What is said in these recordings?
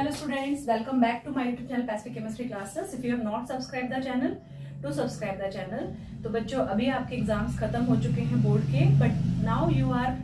Hello students, welcome back to my YouTube channel Pacific Chemistry Classes. If you have not subscribed the channel, to subscribe the channel. तो बच्चों अभी आपके exams खत्म हो चुके हैं बोर्ड के, but now you are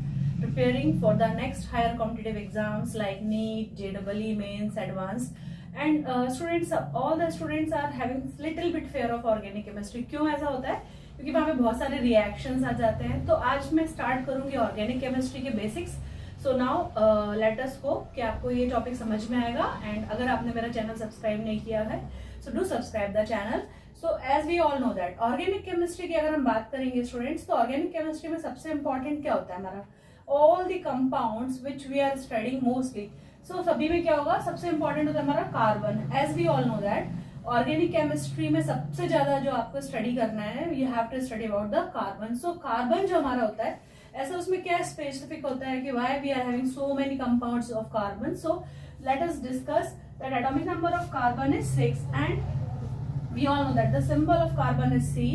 preparing for the next higher competitive exams like NEET, JEE, Mains, Advanced. And students, all the students are having little bit fear of organic chemistry. क्यों ऐसा होता है? क्योंकि वहाँ पे बहुत सारे रिएक्शंस आ जाते हैं. तो आज मैं स्टार्ट करूंगी ऑर्गेनिक केमिस्ट्री के basics. So now let us hope कि आपको ये टॉपिक समझ में आएगा. एंड अगर आपने मेरा चैनल सब्सक्राइब नहीं किया है so do subscribe the channel. So as we all know that organic chemistry की अगर हम बात करेंगे स्टूडेंट्स, तो ऑर्गेनिक केमिस्ट्री में सबसे इंपॉर्टेंट क्या होता है हमारा, all the compounds which we are studying mostly. So सभी में क्या होगा, सबसे इंपॉर्टेंट होता है हमारा carbon. As we all know that organic chemistry में सबसे ज्यादा जो आपको स्टडी करना है, you have to study about the carbon. So carbon जो हमारा होता है, ऐसा उसमें क्या स्पेसिफिक होता है कि why we are having so many compounds of carbon. So let us discuss that atomic number of carbon is 6 and we all know that the symbol of carbon is C.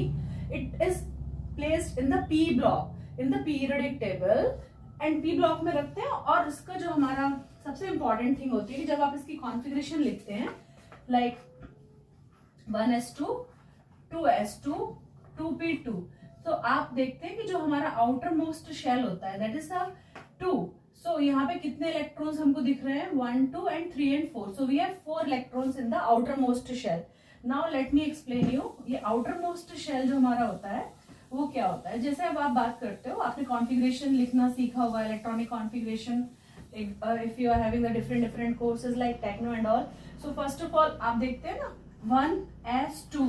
It is placed in the P block in the periodic table and P block में रखते हैं. और इसका जो हमारा सबसे important thing होती है कि जब आप इसकी कॉन्फ़िगरेशन लिखते हैं लाइक 1s2 2s2 2p2, तो आप देखते हैं कि जो हमारा आउटर मोस्ट शेल होता है दैट इज द 2. सो यहाँ पे कितने इलेक्ट्रॉन्स हमको दिख रहे हैं, 1 2 and 3 and 4. So we have 4 electrons in the outermost shell. Now let me explain you. ये आउटर मोस्ट शेल जो हमारा होता है वो क्या होता है. जैसे अब आप बात करते हो, आपने कॉन्फ़िगरेशन लिखना सीखा होगा, electronic configuration, if you are having the different courses like techno and all. So first of all आप देखते हैं ना 1s2,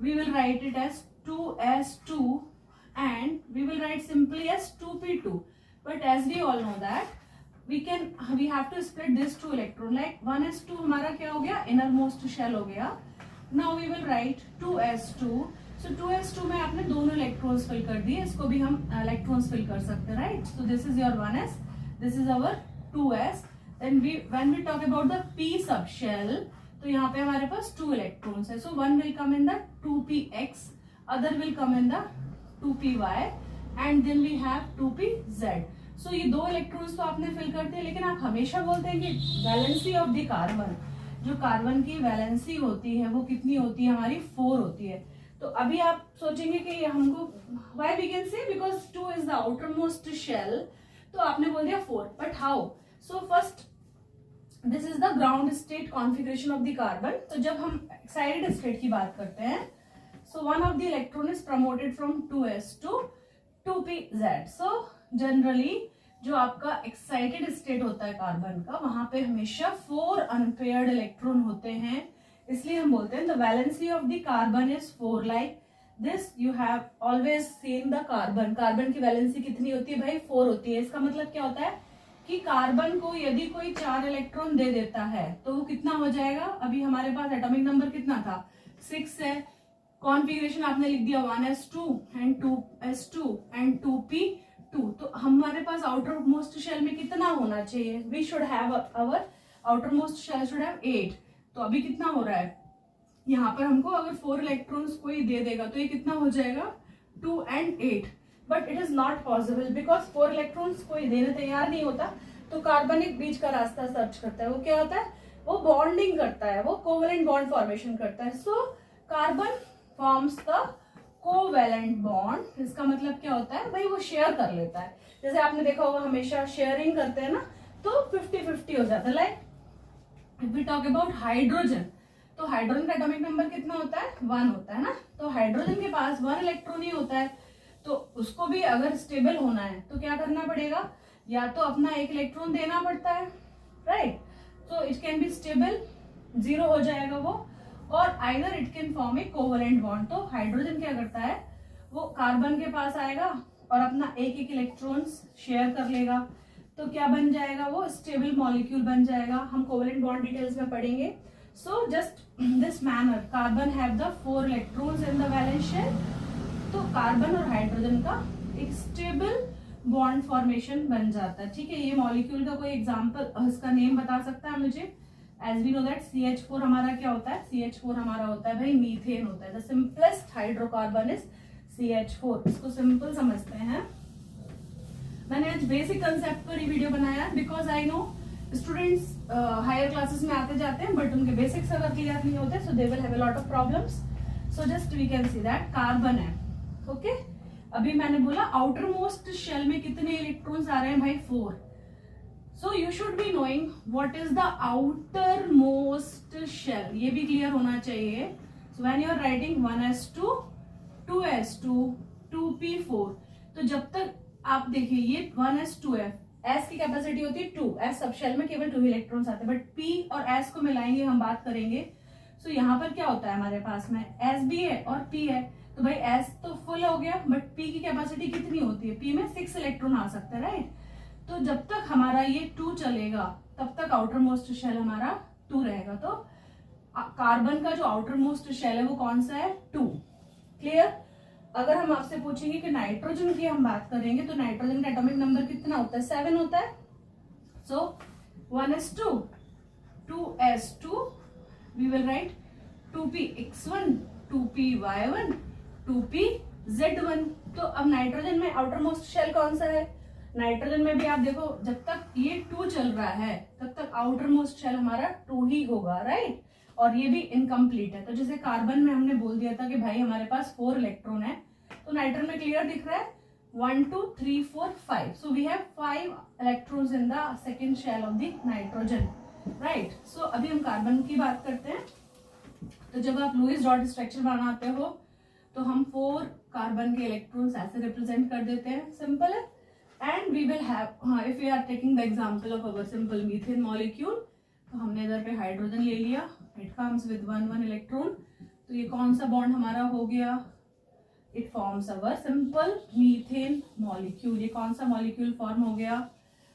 we will write it as 2s2 and we will write simply as 2p2. But as we all know that we have to split this 2 electron. Like 1s2 हमारा क्या हो गया, innermost shell हो गया. Now we will write 2s2. So 2s2 में आपने दोनों electrons fill कर दिए, इसको भी हम इलेक्ट्रॉन्स फिल कर सकते हैं, right. So this is your 1s, this is our 2s. Then when we talk about the p subshell, तो यहाँ पे हमारे पास 2 इलेक्ट्रॉन्स है. So one will come in the 2px, other will come in the 2py and then we have 2pz. So ये दो electrons तो आपने fill करते हैं, लेकिन आप हमेशा बोलते हैं कि वैलेंसी ऑफ द कार्बन, जो कार्बन की वैलेंसी होती है वो कितनी होती है हमारी, 4 होती है. तो अभी आप सोचेंगे कि हमको why we can say because 2 is the outermost shell, तो आपने बोल दिया 4. But how? So first this is the ground state configuration of the carbon. तो जब हम एक्साइटेड स्टेट की बात करते हैं, so one of the electron is promoted from 2s to 2pz. So generally जो आपका एक्साइटेड स्टेट होता है कार्बन का, वहां पे हमेशा 4 अनपेयर्ड इलेक्ट्रॉन होते हैं. इसलिए हम बोलते हैं the valency of the carbon is 4. Like this you have always seen the carbon. Carbon की वैलेंसी कितनी होती है भाई, 4 होती है. इसका मतलब क्या होता है कि कार्बन को यदि कोई 4 इलेक्ट्रॉन दे देता है तो वो कितना हो जाएगा. अभी हमारे पास एटॉमिक नंबर कितना था, 6 है. कॉन्फ़िगरेशन आपने लिख दिया 1s2 and 2s2 and 2p2. तो हमारे पास आउटर मोस्ट शेल में कितना होना चाहिए, we should have our outermost shell should have 8. तो अभी कितना हो रहा है, यहाँ पर हमको अगर 4 इलेक्ट्रॉन्स कोई दे देगा तो ये कितना हो जाएगा, 2 and 8. But it is not possible because 4 electrons कोई देने तैयार नहीं होता. तो कार्बन एक बीच का रास्ता सर्च करता है. वो क्या होता है, वो बॉन्डिंग करता है, वो कोवेलेंट बॉन्ड फॉर्मेशन करता है. So carbon forms the covalent bond. इसका मतलब क्या होता है भाई, वो शेयर कर लेता है. जैसे आपने देखा होगा हमेशा शेयरिंग करते हैं ना, तो 50-50 हो जाता है. Like if we talk about hydrogen, तो हाइड्रोजन का एटॉमिक नंबर कितना होता है, 1 होता है ना. तो हाइड्रोजन के पास 1 इलेक्ट्रॉन ही होता है. तो उसको भी अगर स्टेबल होना है तो क्या करना पड़ेगा, या तो अपना 1 इलेक्ट्रॉन देना पड़ता है, right. So it can be stable, 0 हो जाएगा वो, और either it can form A covalent bond. तो हाइड्रोजन क्या करता है, वो कार्बन के पास आएगा और अपना 1 इलेक्ट्रॉन्स शेयर कर लेगा. तो क्या बन जाएगा, वो स्टेबल मॉलिक्यूल बन जाएगा. हम कोवेलेंट बॉन्ड डिटेल्स में पढ़ेंगे. So just this manner carbon have the 4 electrons in the valence shell. तो कार्बन और हाइड्रोजन का एक स्टेबल बॉन्ड फॉर्मेशन बन जाता है. ठीक है, ये मॉलिक्यूल का कोई एग्जांपल, इसका नेम बता सकता है मुझे. As we know that CH4 हमारा क्या होता है, CH4 हमारा होता है भाई मीथेन होता है. The simplest hydrocarbon is CH4. इसको सिंपल समझते हैं. मैंने आज बेसिक कंसेप्ट पर ही वीडियो बनाया because I know students higher classes में आते जाते हैं बट उनके बेसिक्स अगर क्लियर नहीं होते, so they will have a lot of problems. So just we can see that carbon है. ओके, अभी मैंने बोला आउटर मोस्ट शेल में कितने इलेक्ट्रॉन्स आ रहे हैं भाई? 4. So you should be knowing what is the outermost shell, ये भी क्लियर होना चाहिए. So when you are writing 1s2 2s2 2p4, तो जब तक आप देखिए ये 1s2 S की कैपेसिटी होती है 2, S सब शेल में केवल 2 इलेक्ट्रॉन्स आते हैं, बट P और S को मिलाएंगे, हम बात करेंगे. सो यहाँ पर क्या होता है हमारे पास में S भी है और P है, तो भाई S तो फुल हो गया बट P की कैपेसिटी कितनी होती है? P में 6 इलेक्ट्रॉन आ सकते हैं, राइट. तो जब तक हमारा ये 2 चलेगा तब तक आउटर मोस्ट शेल हमारा 2 रहेगा. तो कार्बन का जो आउटर मोस्ट शेल है वो कौन सा है? 2. क्लियर. अगर हम आपसे पूछेंगे कि नाइट्रोजन की हम बात करेंगे तो नाइट्रोजन का एटॉमिक नंबर कितना होता है? 7 होता है. So 1s2 2s2 we will write 2px1 2py1 2pz1. तो अब नाइट्रोजन में आउटर मोस्ट शेल कौन सा है? नाइट्रोजन में भी आप देखो जब तक ये 2 चल रहा है तब तक आउटर मोस्ट शेल हमारा 2 ही होगा, राइट. और ये भी इनकम्प्लीट है. तो जैसे कार्बन में हमने बोल दिया था कि भाई हमारे पास 4 इलेक्ट्रॉन है, तो नाइट्रोजन में क्लियर दिख रहा है 1 2 3 4 5. So we have 5 electrons in the second shell of the nitrogen, right. So अभी हम कार्बन की बात करते हैं. तो जब आप लुईस डॉट स्ट्रक्चर बनाते हो तो हम 4 कार्बन के इलेक्ट्रॉन्स ऐसे रिप्रेजेंट कर देते हैं. सिंपल है. And we will have, if you are taking the example of our simple methane molecule, तो हमने इधर पे हाइड्रोजन ले लिया, इट कम्स विद 1 इलेक्ट्रॉन. तो ये कौन सा बॉन्ड हमारा हो गया? It forms our simple methane molecule. ये कौन सा मॉलिक्यूल फॉर्म हो गया?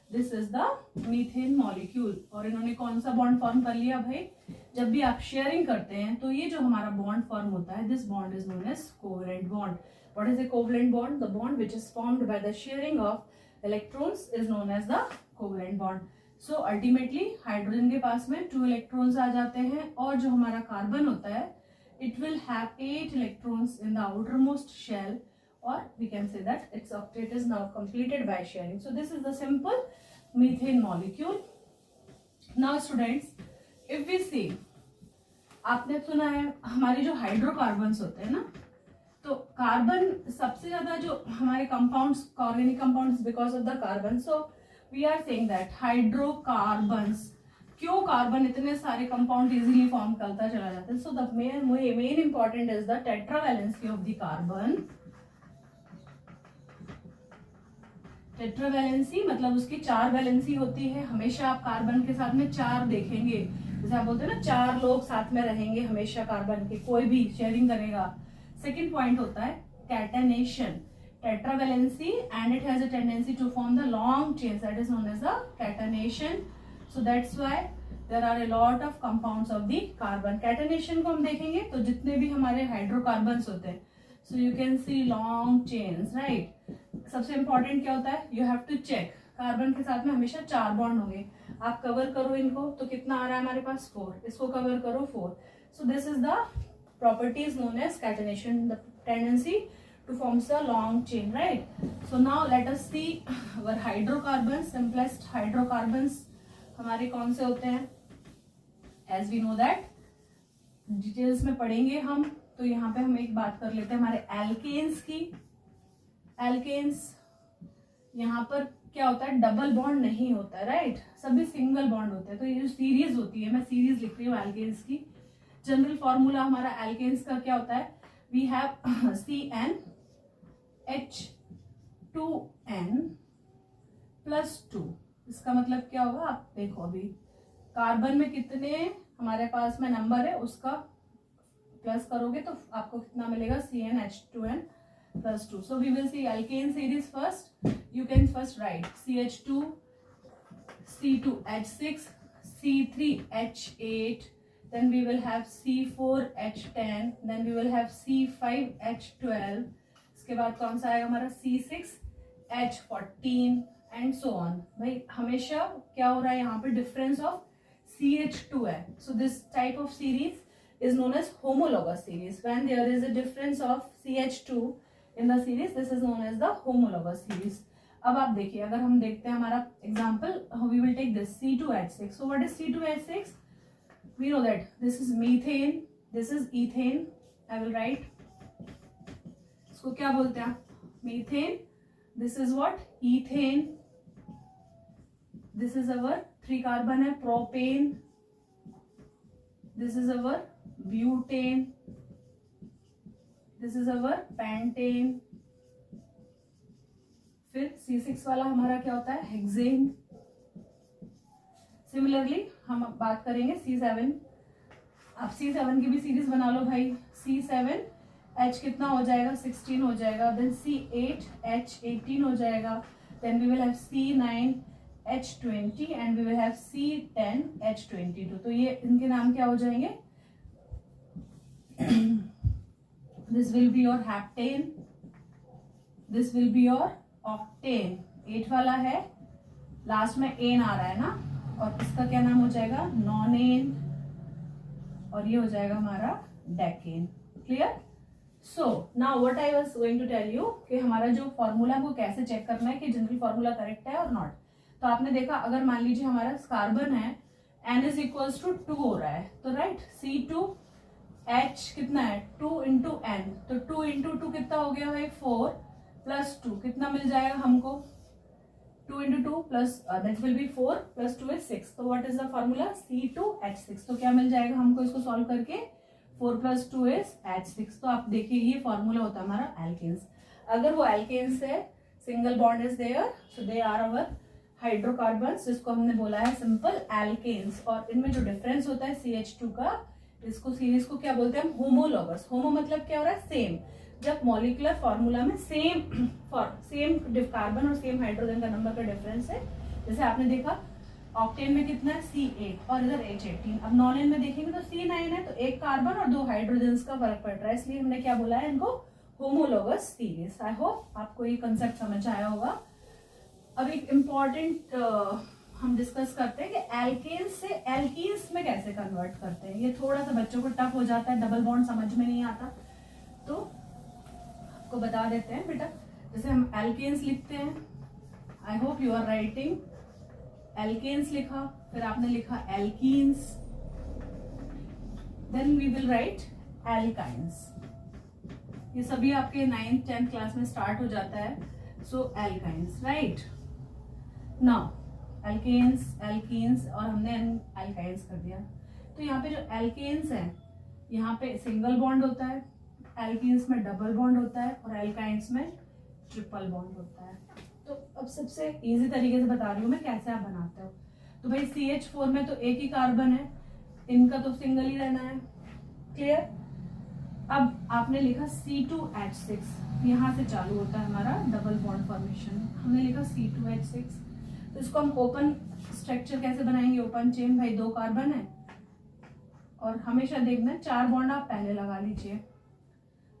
This is the methane molecule. और इन्होंने कौन सा बॉन्ड फॉर्म कर लिया भाई? जब भी आप शेयरिंग करते हैं तो ये जो हमारा बॉन्ड फॉर्म होता है, this bond is known as covalent bond. What is a covalent bond? The bond which is formed by the sharing of electrons is known as the covalent bond. So ultimately hydrogen के पास में 2 electrons आ जाते हैं और जो हमारा carbon होता है it will have 8 electrons in the outermost shell, or we can say that its octet is now completed by sharing. So this is the simple methane molecule. Now students, if we see, आपने सुना है हमारी जो hydrocarbons होते हैं ना, तो carbon सबसे ज्यादा जो हमारे compounds, organic compounds because of the carbon. So we are saying that hydrocarbons, क्यों कार्बन इतने सारे कंपाउंड इजीली फॉर्म करता चला जाता है? So the main important is the tetravalency of the carbon. Tetravalency मतलब उसकी 4 वैलेंसी होती है. हमेशा आप कार्बन के साथ में 4 देखेंगे, जैसे आप बोलते हैं ना 4 लोग साथ में रहेंगे हमेशा कार्बन के, कोई भी शेयरिंग करेगा. सेकेंड पॉइंट होता है catenation. Tetravalency and it has a tendency to form the long chains, that is known as the catenation. So that's why there are a lot of compounds of the carbon. Catenation को हम देखेंगे तो जितने भी हमारे hydrocarbons होते हैं, so you can see long chains, right. सबसे important क्या होता है? You have to check. Carbon के साथ में हमेशा 4 बॉन्ड होंगे. आप कवर करो इनको तो कितना आ रहा है हमारे पास? 4. इसको कवर करो 4. So this is the properties known as catenation, the tendency to form a long chain, right. So now let us see our hydrocarbons. Simplest hydrocarbons हमारे कौन से होते हैं? As we know that, details में पढ़ेंगे हम. तो यहाँ पे हम एक बात कर लेते हैं हमारे एल्केन्स की. एल्केन्स यहाँ पर क्या होता है? डबल बॉन्ड नहीं होता है, राइट. सभी सिंगल बॉन्ड होते हैं. तो ये जो सीरीज होती है, मैं सीरीज लिख रही हूँ एल्केन्स की. जनरल फॉर्मूला हमारा एल्केन्स का क्या होता है? We have CnH2n + 2. इसका मतलब क्या होगा? आप देखो अभी कार्बन में कितने हमारे पास में नंबर है उसका प्लस करोगे तो आपको कितना मिलेगा? CnH2n + 2. So we will see alkane series first. You can first write CH2, C2H6, C3H8, then we will have C4H10, then we will have C5H12. इसके बाद कौन सा आएगा हमारा? C6H14 and so on. भाई हमेशा क्या हो रहा है यहाँ पे? डिफरेंस ऑफ CH2 है. So this type of series is known as homologous series. When there is a difference of CH2 in the series, this is known as the homologous series. अब आप देखिए, अगर हम देखते हैं हमारा example, we will take this C2H6. So what is C2H6? We know that this is methane, this is ethane. I will write, इसको क्या बोलते हैं? Methane. This is what? Ethane. This is our 3 carbon है, propane. This is our butane. This is our pentane. फिर C6 वाला हमारा क्या होता है? हेक्सेन. सिमिलरली हम अब बात करेंगे C7. अब C7 की भी सीरीज बना लो भाई. C7H कितना हो जाएगा? 16 हो जाएगा. देन C8H 18 हो जाएगा. Then we will have C9H20 and we will have C10H22. तो ये इनके नाम क्या हो जाएंगे? This will be your heptane. This will be your octane. 8 वाला है, लास्ट में एन आ रहा है ना, और इसका क्या नाम हो जाएगा? नॉनेन. और ये हो जाएगा हमारा decane. Clear? So now what I was going to tell you कि हमारा जो फॉर्मूला को कैसे चेक करना है कि जनरल फॉर्मूला करेक्ट है और नॉट. तो आपने देखा, अगर मान लीजिए हमारा कार्बन है, N इज इक्वल्स टू 2 हो रहा है, तो राइट C2H कितना है? 2 इंटू N. तो 2 इंटू 2 कितना हो गया भाई? 4 प्लस 2 कितना मिल जाएगा हमको? 2 into 2 plus that will be 4 plus 2 is 6. तो what is the formula? C2H6. तो क्या मिल जाएगा हमको इसको सॉल्व करके? 4 प्लस 2 इज H6. तो आप देखिए ये फॉर्मूला होता है हमारा एल्केन्स. अगर वो एल्केन्स है, single bond is there, so they are our hydrocarbons, जिसको हमने बोला है सिंपल एल्केन्स. और इनमें जो डिफरेंस होता है CH2 का, इसको सीरीज को क्या बोलते हैं हम? होमोलॉगस. होमो मतलब क्या हो रहा है? सेम. जब मॉलिक्यूलर फॉर्मूला में सेम कार्बन और सेम हाइड्रोजन का नंबर का डिफरेंस है. जैसे आपने देखा ऑक्टेन में कितना है? C8 और इधर H18. अब नॉन में देखेंगे तो C9 है, तो एक कार्बन और 2 हाइड्रोजन का फर्क पड़ रहा है, इसलिए हमने क्या बोला है इनको? Homologous series. आई होप आपको ये कंसेप्ट समझ आया होगा. अब एक इम्पॉर्टेंट हम डिस्कस करते हैं कि एल्केन्स से एल्कीन्स में कैसे कन्वर्ट करते हैं. ये थोड़ा सा बच्चों को टफ हो जाता है, डबल बॉन्ड समझ में नहीं आता, तो आपको बता देते हैं बेटा. जैसे हम एल्केन्स लिखते हैं, I hope you are writing. Alkanes लिखा, फिर आपने लिखा alkenes, then we will write alkynes. ये सभी आपके 9th 10th क्लास में स्टार्ट हो जाता है. So alkynes, right. Now alkanes, alkenes, और हमने एल्काइंस कर दिया. तो यहाँ पे जो एल्केन्स है, यहाँ पे सिंगल बॉन्ड होता है, एल्कीन्स में डबल बॉन्ड होता है, और एल्काइंस में ट्रिपल बॉन्ड होता है. तो अब सबसे इजी तरीके से बता रही हूँ मैं कैसे आप बनाते हो. तो भाई CH4 में तो एक ही कार्बन है, इनका तो सिंगल ही रहना है. क्लियर? अब आपने लिखा C2H6, यहाँ से चालू होता है हमारा डबल बॉन्ड फॉर्मेशन. हमने लिखा C2H6. तो इसको हम ओपन स्ट्रक्चर कैसे बनाएंगे? Open chain. भाई 2 कार्बन है, और हमेशा देखना 4 बॉन्ड आप पहले लगा लीजिए.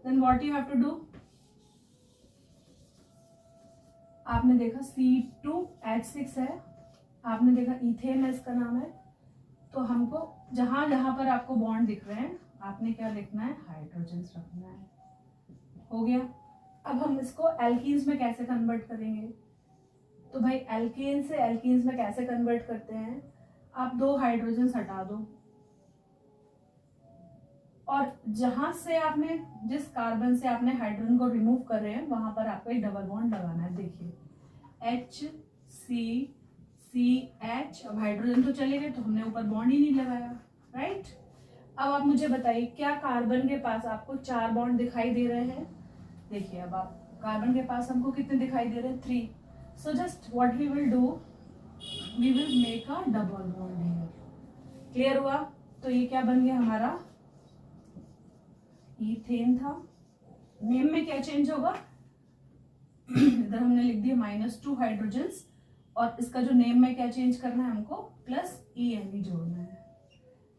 Then what you have to do, आपने देखा C2H6 है, आपने देखा इथेन है, इसका नाम है. तो हमको जहां जहां पर आपको बॉन्ड दिख रहे हैं, आपने क्या लिखना है? हाइड्रोजन रखना है. हो गया. अब हम इसको एल्कीन्स में कैसे कन्वर्ट करेंगे? तो भाई एल्केन से एल्कीन्स में कैसे कन्वर्ट करते हैं? आप 2 हाइड्रोजन हटा दो, और जहां से आपने, जिस कार्बन से आपने हाइड्रोजन को रिमूव कर रहे हैं, वहां पर आपको एक डबल बॉन्ड लगाना है. देखिए HCCH. अब हाइड्रोजन तो चले गए, तो हमने ऊपर बॉन्ड ही नहीं लगाया, राइट. अब आप मुझे बताइए, क्या कार्बन के पास आपको 4 बॉन्ड दिखाई दे रहे हैं? देखिए अब आप कार्बन के पास हमको कितने दिखाई दे रहे हैं? 3. So just what we will do, we will make a double bond here. Clear हुआ? तो ये क्या बन गया हमारा? इथेन था. नेम में क्या चेंज होगा? इधर हमने लिख दिया -2 हाइड्रोजन्स, और इसका जो नेम में क्या चेंज करना है हमको? +ENE जोड़ना है.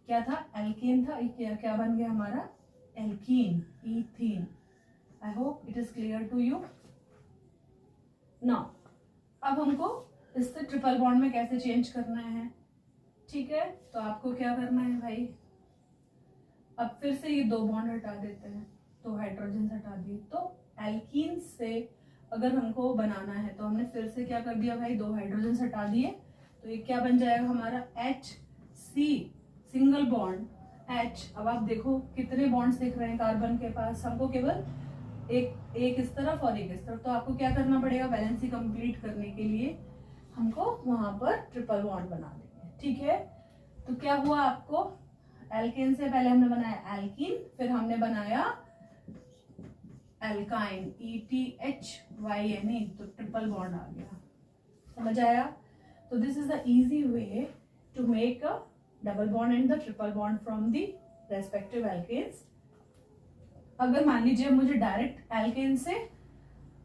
क्या था? एल्केन था. क्या बन गया हमारा? Alkene, ethane. I hope it is clear to you. Now अब हमको इससे ट्रिपल बॉन्ड में कैसे चेंज करना है? ठीक है, तो आपको क्या करना है भाई? अब फिर से ये 2 बॉन्ड हटा देते हैं, 2 हाइड्रोजन हटा दिए. तो एल्कीन से अगर हमको बनाना है तो हमने फिर से क्या कर दिया भाई, 2 हाइड्रोजन हटा दिए, तो ये क्या बन जाएगा हमारा HC, सिंगल बॉन्ड H। अब आप देखो कितने बॉन्ड्स दिख रहे हैं कार्बन के पास, हमको केवल एक इस तरफ और एक इस तरफ। तो आपको क्या करना पड़ेगा, वैलेंसी कंप्लीट करने के लिए हमको वहां पर ट्रिपल बॉन्ड बना देंगे, ठीक है। तो क्या हुआ आपको, एल्केन से पहले हमने बनाया एल्कीन, फिर हमने बनाया एल्काइन ETHYNE, तो ट्रिपल बॉन्ड आ गया, समझ आया। तो this is the easy way to make a double bond and the triple bond from the respective alkanes. अगर मान लीजिए मुझे डायरेक्ट एल्केन से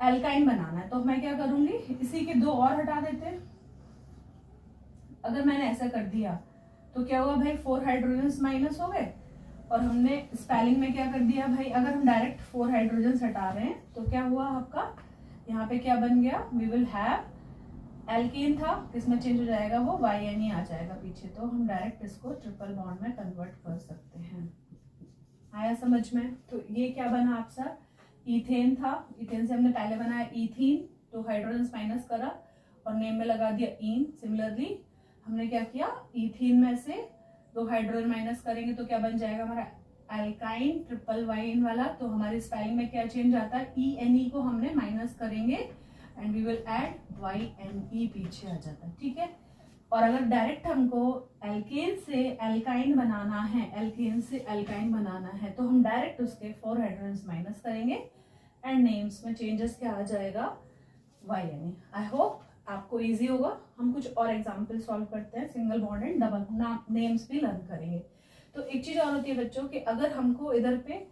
एल्काइन बनाना है तो मैं क्या करूंगी, इसी के 2 और हटा देते हैं। अगर मैंने ऐसा कर दिया तो क्या हुआ भाई, 4 हाइड्रोजन माइनस हो गए, और हमने स्पेलिंग में क्या कर दिया भाई, अगर हम डायरेक्ट 4 हाइड्रोजन हटा रहे हैं तो क्या हुआ आपका, यहाँ पे क्या बन गया, वी विल हैव एल्कीन था, किसमें चेंज हो जाएगा वो YNE आ जाएगा पीछे, तो हम डायरेक्ट इसको ट्रिपल बॉन्ड में कन्वर्ट कर सकते हैं। आया समझ में। तो ये क्या बना आपका, इथेन था, इथेन से हमने पहले बनाया इथीन, 2 हाइड्रोजन माइनस करा और नेम में लगा दिया इन। सिमिलरली हमने क्या किया, इथीन में से 2 हाइड्रोजन माइनस करेंगे तो क्या बन जाएगा हमारा एल्काइन ट्रिपल YN वाला। तो हमारी स्पेलिंग में क्या चेंज आता है, ENE को हमने माइनस करेंगे and we will add YNE पीछे आ जाता है, ठीक है। और अगर डायरेक्ट हमको एल्केन से एल्काइन बनाना है, एल्केन से एल्काइन बनाना है तो हम डायरेक्ट उसके 4 हाइड्रोजन माइनस करेंगे एंड नेम्स में चेंजेस क्या आ जाएगा, YNE। आई होप आपको इजी होगा। हम कुछ और एग्जांपल सॉल्व करते हैं, single bond and double names भी लर्न करेंगे। तो एक चीज और होती है बच्चों कि अगर हमको इधर पे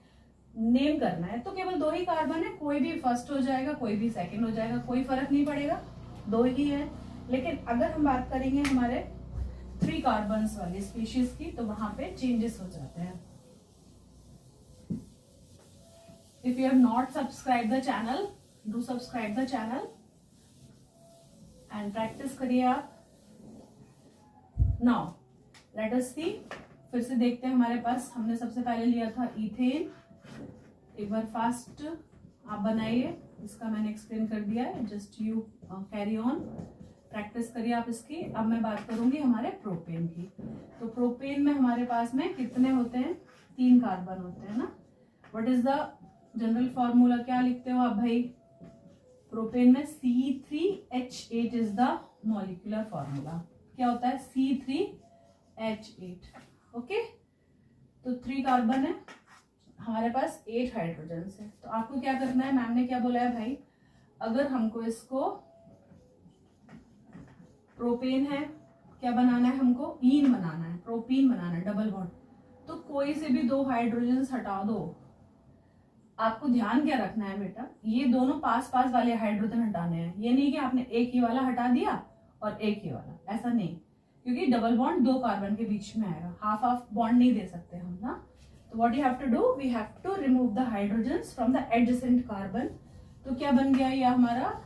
नेम करना है तो केवल 2 ही कार्बन है, कोई भी फर्स्ट हो जाएगा कोई भी सेकंड हो जाएगा, कोई फर्क नहीं पड़ेगा, 2 ही है। लेकिन अगर हम बात करेंगे हमारे 3 कार्बन्स वाली स्पीशीज की तो वहां पे चेंजेस हो जाते हैं। If you have not subscribe the channel, do subscribe the channel and practice करिए आप। नाउ लेट अस सी, फिर से देखते हैं हमारे पास हमने सबसे पहले लिया था इथेन। एक बार फास्ट आप बनाइए, इसका मैंने एक्सप्लेन कर दिया है, just you carry on, practice करिए आप इसकी। अब मैं बात करूंगी हमारे प्रोपेन की। तो प्रोपेन में हमारे पास में कितने होते हैं, 3 कार्बन होते हैं ना। What is the general formula, क्या लिखते हो आप भाई, प्रोपेन में C3H8 is the molecular formula. क्या होता है, C3H8, ओके। तो 3 कार्बन है हमारे पास, 8 हाइड्रोजन है। तो आपको क्या करना है, मैम ने क्या बोला है भाई, अगर हमको इसको प्रोपेन है, क्या बनाना है हमको, ईन बनाना है, प्रोपीन बनाना है, डबल बॉन्ड, तो कोई से भी 2 हाइड्रोजन हटा दो। आपको ध्यान क्या रखना है बेटा, ये दोनों पास पास वाले हाइड्रोजन हटाने हैं, ये नहीं कि आपने एक ही वाला हटा दिया और एक ही वाला, ऐसा नहीं, क्योंकि डबल बॉन्ड 2 कार्बन के बीच में आएगा, हाफ हाफ बॉन्ड नहीं दे सकते हम ना। तो what you have to do, we have to remove the hydrogens from the adjacent carbon. तो क्या बन गया ये हमारा,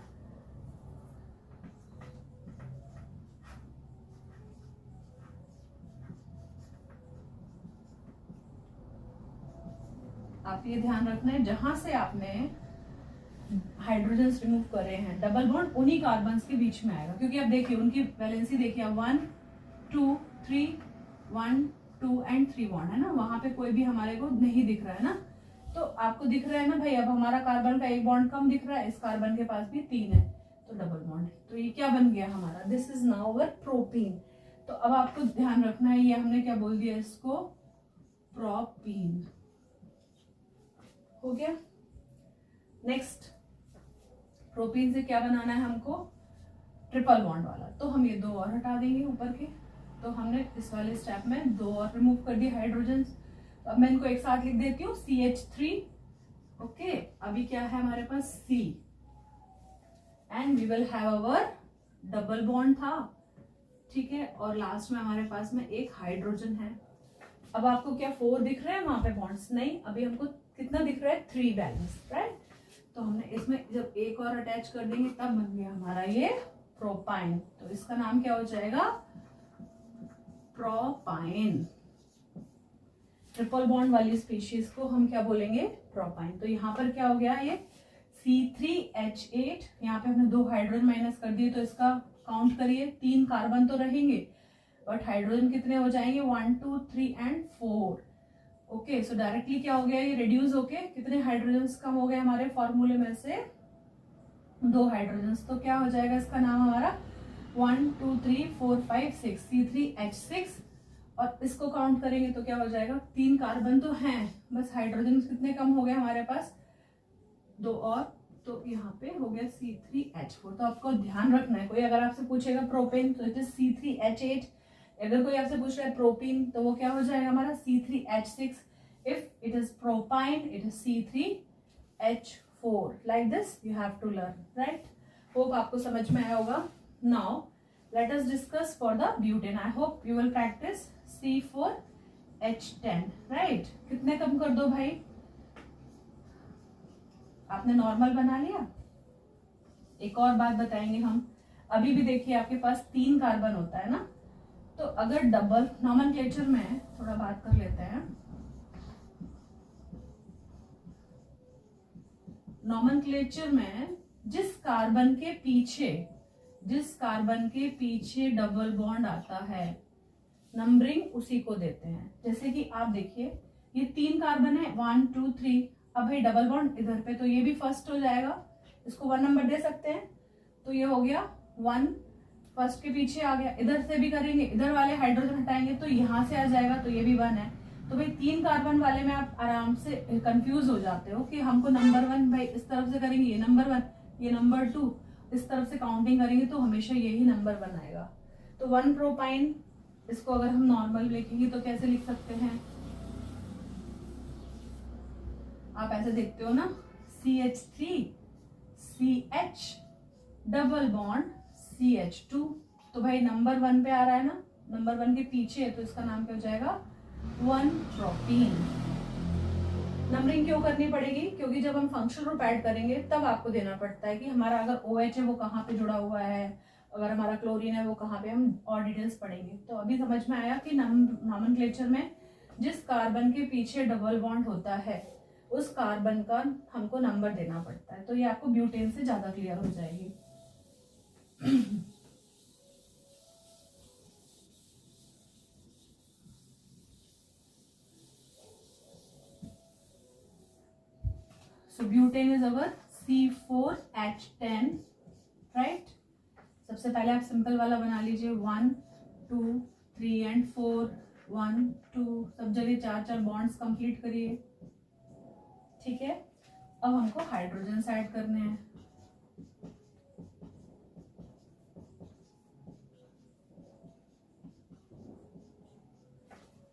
आप ये ध्यान रखना है जहां से आपने हाइड्रोजन रिमूव करे हैं, डबल बॉन्ड उन्हीं कार्बन के बीच में आएगा, क्योंकि अब देखिए उनकी वैलेंसी देखिए 1 2 3 1 2 एंड 3 बॉन्ड है ना, वहां पे कोई भी हमारे को नहीं दिख रहा है ना। तो आपको दिख रहा है ना भाई, अब हमारा कार्बन का 1 बॉन्ड कम दिख रहा है, इस कार्बन के पास भी 3 है, तो डबल बॉन्ड। तो ये क्या बन गया हमारा, this is now our propene. तो अब आपको ध्यान रखना है, ये हमने क्या बोल दिया इसको, प्रोपीन हो गया। नेक्स्ट, प्रोपीन से क्या बनाना है हमको, ट्रिपल बॉन्ड वाला, तो हम ये 2 और हटा देंगे ऊपर के। तो हमने इस वाले स्टेप में 2 और रिमूव कर दिए हाइड्रोजन। तो अब मैं इनको एक साथ लिख देती हूँ, CH3, ओके। अभी क्या है हमारे पास C, and we will have our double bond था, ठीक है, और लास्ट में हमारे पास में एक हाइड्रोजन है। अब आपको क्या 4 दिख रहा है वहां पे बॉन्ड्स, नहीं, अभी हमको कितना दिख रहा है, 3 बैलेंस, राइट। तो हमने इसमें जब एक और अटैच कर देंगे तब बन गया हमारा ये प्रोपाइन। तो इसका नाम क्या हो जाएगा, प्रोपाइन। ट्रिपल बॉन्ड वाली स्पीशीज को हम क्या बोलेंगे, प्रोपाइन। तो यहाँ पर क्या हो गया, ये C3H8, यहाँ पे हमने 2 हाइड्रोजन माइनस कर दिए, तो इसका काउंट करिए, 3 कार्बन तो रहेंगे बट हाइड्रोजन कितने हो जाएंगे, 1 2 3 एंड 4। ओके, सो डायरेक्टली क्या हो गया, ये रिड्यूस होके कितने हाइड्रोजन कम हो गए हमारे फॉर्मूले में से, 2 हाइड्रोजन। तो क्या हो जाएगा इसका नाम हमारा 1 2 3 4 5 6 C3H6। और इसको काउंट करेंगे तो क्या हो जाएगा, 3 कार्बन तो हैं, बस हाइड्रोजन कितने कम हो गए हमारे पास, 2 और, तो यहाँ पे हो गया C3H4। तो आपको ध्यान रखना है, कोई अगर आपसे पूछेगा प्रोपेन तो इट इज C3H8, अगर कोई आपसे पूछ रहा है प्रोपीन तो वो क्या हो जाएगा हमारा C3H6, if it is propyne it is C3H4। Like this you have to learn, right. Hope आपको समझ में आया होगा। Now let us discuss for the butane. I hope you will practice C4H10, right? कितने कम कर दो भाई, आपने नॉर्मल बना लिया। एक और बात बताएंगे हम, अभी भी देखिए आपके पास 3 कार्बन होता है ना, तो अगर डबल नॉमेनक्लेचर में थोड़ा बात कर लेते हैं, नॉमेनक्लेचर में जिस कार्बन के पीछे डबल बॉन्ड आता है, नंबरिंग उसी को देते हैं। जैसे कि आप देखिए ये 3 कार्बन है, 1 2 3, अब भाई डबल बॉन्ड इधर पे, तो ये भी फर्स्ट हो जाएगा, इसको 1 नंबर दे सकते हैं, तो ये हो गया 1, फर्स्ट के पीछे आ गया। इधर से भी करेंगे, इधर वाले हाइड्रोजन हटाएंगे तो यहाँ से आ जाएगा, तो ये भी 1 है। तो भाई 3 कार्बन वाले में आप आराम से कंफ्यूज हो जाते हो कि हमको नंबर 1 भाई इस तरफ से करेंगे, ये नंबर 1, ये नंबर 2, इस तरफ से काउंटिंग करेंगे तो हमेशा यही नंबर 1 आएगा। तो 1 प्रोपाइन, इसको अगर हम नॉर्मल लिखेंगे तो कैसे लिख सकते हैं, आप ऐसे देखते हो ना, CH3 CH double bond CH2, तो भाई नंबर 1 पे आ रहा है ना, नंबर 1 के पीछे है, तो इसका नाम क्या हो जाएगा, 1 प्रोपीन। नंबरिंग क्यों करनी पड़ेगी, क्योंकि जब हम फंक्शनल ग्रुप ऐड करेंगे तब आपको देना पड़ता है कि हमारा अगर OH है वो कहाँ पे जुड़ा हुआ है, अगर हमारा क्लोरीन है वो कहाँ पे, हम और डिटेल्स पढ़ेंगे। तो अभी समझ में आया कि नॉमेनक्लेचर में जिस कार्बन के पीछे डबल बॉन्ड होता है उस कार्बन का हमको नंबर देना पड़ता है। तो ये आपको ब्यूटेन से ज्यादा क्लियर हो जाएगी। So butane is our C4H10, right? सबसे पहले आप सिंपल वाला बना लीजिए, 1 2 3 एंड 4, 1 2, सब जगह 4 बॉन्ड्स कंप्लीट करिए, ठीक है। अब हमको हाइड्रोजन ऐड करने हैं,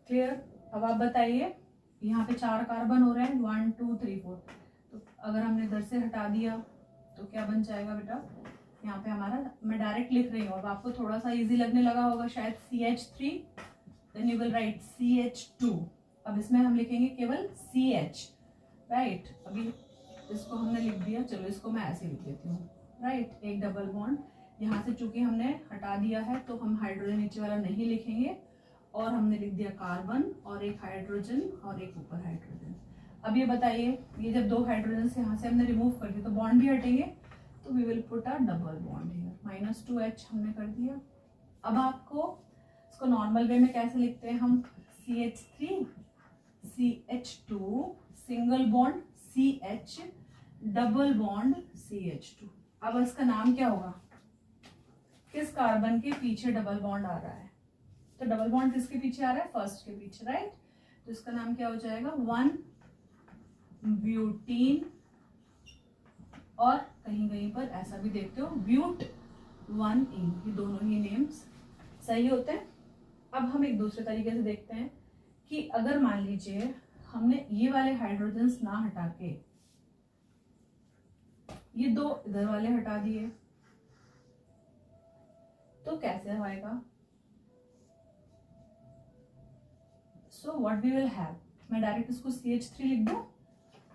क्लियर। अब आप बताइए, यहाँ पे 4 कार्बन हो रहे हैं, 1 2 3 4, तो अगर हमने इधर से हटा दिया तो क्या बन जाएगा बेटा, यहाँ पे हमारा, मैं डायरेक्ट लिख रही हूँ, अब आपको थोड़ा सा इजी लगने लगा होगा शायद, CH3, then you will write CH2। अब इसमें हम लिखेंगे केवल CH, राइट। अभी इसको हमने लिख दिया, चलो इसको मैं ऐसे लिख देती हूँ, राइट। एक डबल बॉन्ड यहाँ से चूंकि हमने हटा दिया है तो हम हाइड्रोजन नीचे वाला नहीं लिखेंगे, और हमने लिख दिया कार्बन और एक हाइड्रोजन और एक ऊपर हाइड्रोजन। अब ये बताइए, ये जब 2 हाइड्रोजन से यहाँ से हमने रिमूव कर दिया तो बॉन्ड भी हटेंगे, तो we will put a double bond here, -2H हमने कर दिया। अब आपको इसको नॉर्मल वे में कैसे लिखते हैं हम, CH3 CH2 single bond CH double bond CH2। अब इसका नाम क्या होगा, किस कार्बन के पीछे डबल बॉन्ड आ रहा है, तो डबल बॉन्ड किसके पीछे आ रहा है, फर्स्ट के पीछे, राइट। तो इसका नाम क्या हो जाएगा, 1 ब्यूटीन, और कहीं कहीं पर ऐसा भी देखते हो ब्यूट 1इन, ये दोनों ही नेम्स सही होते हैं। अब हम एक दूसरे तरीके से देखते हैं कि अगर मान लीजिए हमने ये वाले हाइड्रोजन्स ना हटा के ये 2 इधर वाले हटा दिए तो कैसे आएगा, so what we will have, मैं डायरेक्ट इसको CH3 लिख दूं,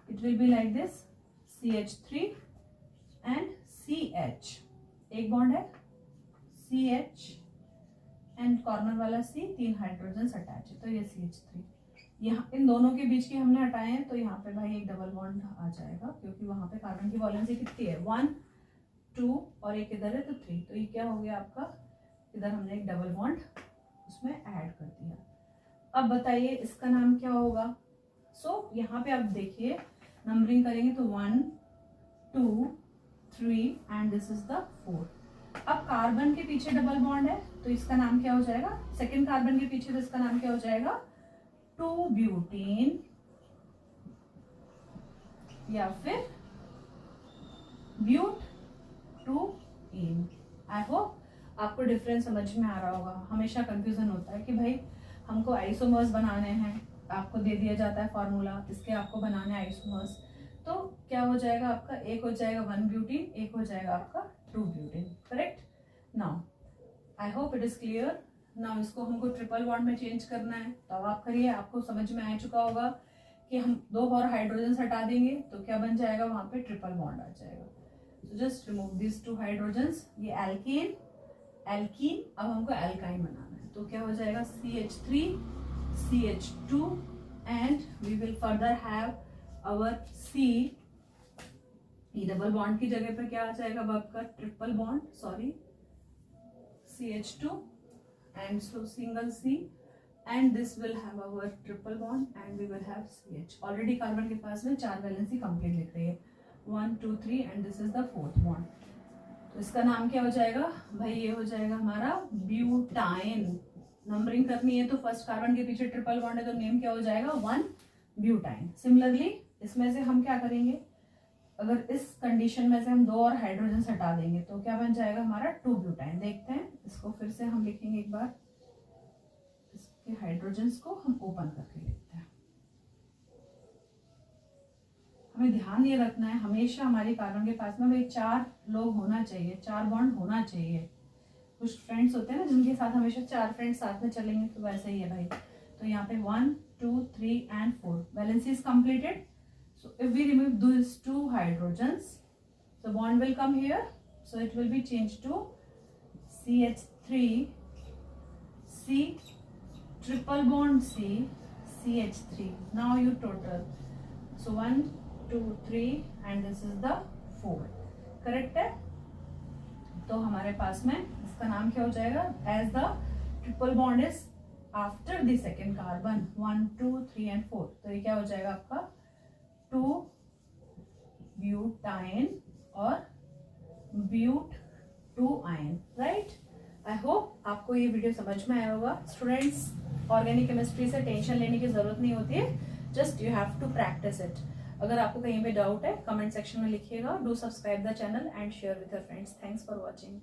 it will be like this, CH3 and CH, एक बॉन्ड है CH एंड कॉर्नर वाला C, 3 हाइड्रोजन अटैच है, तो ये CH3। यहाँ इन दोनों के बीच के हमने हटाए हैं, तो यहाँ पे भाई एक डबल बॉन्ड आ जाएगा, क्योंकि वहां पे कार्बन की वैलेंसी कितनी है 1 2 और एक इधर है तो 3, तो ये क्या हो गया आपका, इधर हमने एक डबल बॉन्ड उसमें ऐड कर दिया। अब बताइए इसका नाम क्या होगा। सो यहाँ पे आप देखिए नंबरिंग करेंगे तो 1 2 3 एंड दिस इज द 4। अब कार्बन के पीछे डबल बॉन्ड है तो इसका नाम क्या हो जाएगा, सेकेंड कार्बन के पीछे तो इसका नाम क्या हो जाएगा 2 ब्यूटेन या फिर ब्यूट 2 इन। आई होप आपको डिफरेंस समझ में आ रहा होगा। हमेशा कंफ्यूजन होता है कि भाई हमको आइसोमर्स बनाने हैं, आपको दे दिया जाता है फॉर्मूला, इसके आपको बनाने हैं आइसोमर्स, तो क्या हो जाएगा आपका, एक हो जाएगा 1 ब्यूटीन, एक हो जाएगा आपका 2 butene, correct. Now I hope it is clear. Now इसको हमको ट्रिपल बॉन्ड में चेंज करना है, तो अब आप करिए, आपको समझ में आ चुका होगा कि हम 2 और हाइड्रोजन हटा देंगे तो क्या बन जाएगा, वहां पे ट्रिपल बॉन्ड आ जाएगा। So just remove this 2 hydrogens, ये एल्कीन एल्कीन, अब हमको एल्काइन बनाना है, तो क्या हो जाएगा CH3 CH2 and we will further have our C। ये डबल बॉन्ड की जगह पे क्या आ जाएगा अब आपका triple bond, sorry CH2 and so single C and this will have our triple bond and we will have CH। already carbon के पास में 4 वैलेंसी कंप्लीट लिख रही है 1 2 3 and this is the 4th bond। तो इसका नाम क्या हो जाएगा भाई, ये हो जाएगा हमारा ब्यूटाइन। नंबरिंग करनी है तो फर्स्ट कार्बन के पीछे ट्रिपल बॉन्ड है तो नेम क्या हो जाएगा 1 ब्यूटाइन। सिमिलरली इसमें से हम क्या करेंगे, अगर इस कंडीशन में से हम 2 और हाइड्रोजन हटा देंगे तो क्या बन जाएगा हमारा 2 ब्यूटाइन। देखते हैं इसको फिर से हम लिखेंगे एक बार, इसके हाइड्रोजन्स को हम ओपन करके लिखते हैं। हमें ध्यान ये रखना है हमेशा हमारी कार्बन के पास में भाई 4 लोग होना चाहिए, 4 बॉन्ड होना चाहिए। कुछ फ्रेंड्स होते हैं ना जिनके साथ हमेशा 4 फ्रेंड्स साथ में चलेंगे, तो वैसे ही है भाई। तो यहाँ पे 1 2 3 and 4 valency is completed. So if we remove these 2 hydrogens, the bond will come here. So it will be changed to CH3 C triple bond C CH3। Now you total. So 1 2 3 and this is the 4। Correct है? तो हमारे पास में इसका नाम क्या हो जाएगा, as the triple bond is after the second carbon 1 2 3 and 4, तो ये क्या हो जाएगा आपका 2 ब्यूटाइन और but 2 yne, right. I hope आपको ये वीडियो समझ में आया होगा। स्टूडेंट्स, ऑर्गेनिक केमिस्ट्री से टेंशन लेने की जरूरत नहीं होती है, just you have to practice it. अगर आपको कहीं पे डाउट है कमेंट सेक्शन में लिखिएगा। Do subscribe the channel and share with your friends. Thanks for watching.